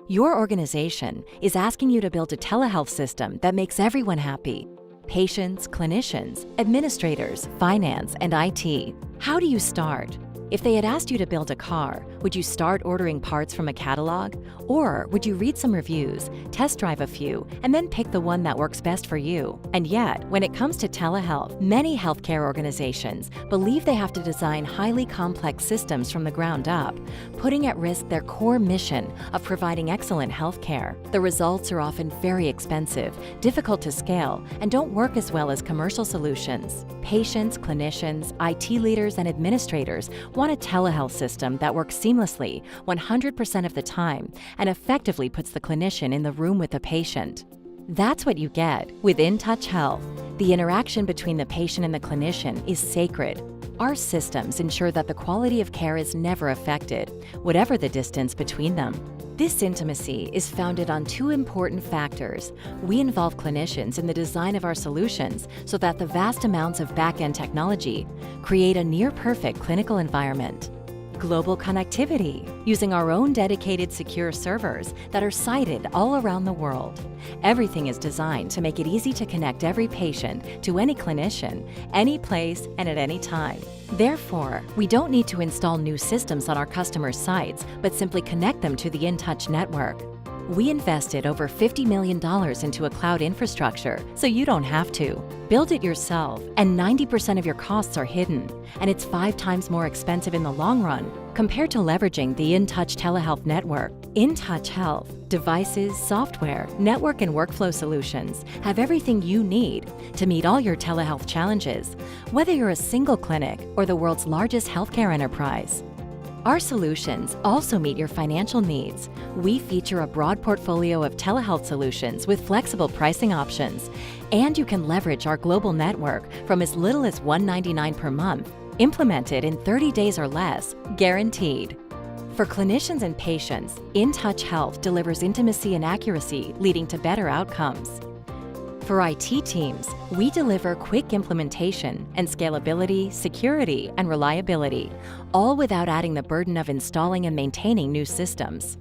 Your organization is asking you to build a telehealth system that makes everyone happy. Patients, clinicians, administrators, finance, and IT. How do you start? If they had asked you to build a car, would you start ordering parts from a catalog? Or would you read some reviews, test drive a few, and then pick the one that works best for you? And yet, when it comes to telehealth, many healthcare organizations believe they have to design highly complex systems from the ground up, putting at risk their core mission of providing excellent healthcare. The results are often very expensive, difficult to scale, and don't work as well as commercial solutions. Patients, clinicians, IT leaders, and administrators want a telehealth system that works seamlessly 100% of the time and effectively puts the clinician in the room with the patient. That's what you get with InTouch Health. The interaction between the patient and the clinician is sacred. Our systems ensure that the quality of care is never affected, whatever the distance between them. This intimacy is founded on two important factors. We involve clinicians in the design of our solutions so that the vast amounts of back-end technology create a near-perfect clinical environment. Global connectivity, using our own dedicated secure servers that are sited all around the world. Everything is designed to make it easy to connect every patient to any clinician, any place, and at any time. Therefore, we don't need to install new systems on our customers' sites, but simply connect them to the InTouch network. We invested over $50 million into a cloud infrastructure, so you don't have to. Build it yourself, and 90% of your costs are hidden, and it's 5 times more expensive in the long run compared to leveraging the InTouch telehealth network. InTouch Health, devices, software, network, and workflow solutions have everything you need to meet all your telehealth challenges, whether you're a single clinic or the world's largest healthcare enterprise. Our solutions also meet your financial needs. We feature a broad portfolio of telehealth solutions with flexible pricing options, and you can leverage our global network from as little as $199 per month, implemented in 30 days or less, guaranteed. For clinicians and patients, InTouch Health delivers intimacy and accuracy, leading to better outcomes. For IT teams, we deliver quick implementation and scalability, security, and reliability, all without adding the burden of installing and maintaining new systems.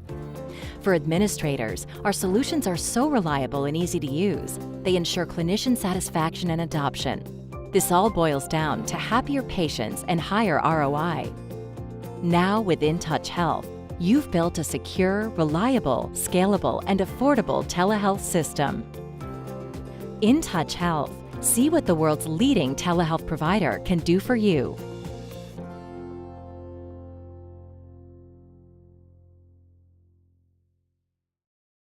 For administrators, our solutions are so reliable and easy to use, they ensure clinician satisfaction and adoption. This all boils down to happier patients and higher ROI. Now, with InTouch Health, you've built a secure, reliable, scalable, and affordable telehealth system. InTouch Health. See what the world's leading telehealth provider can do for you.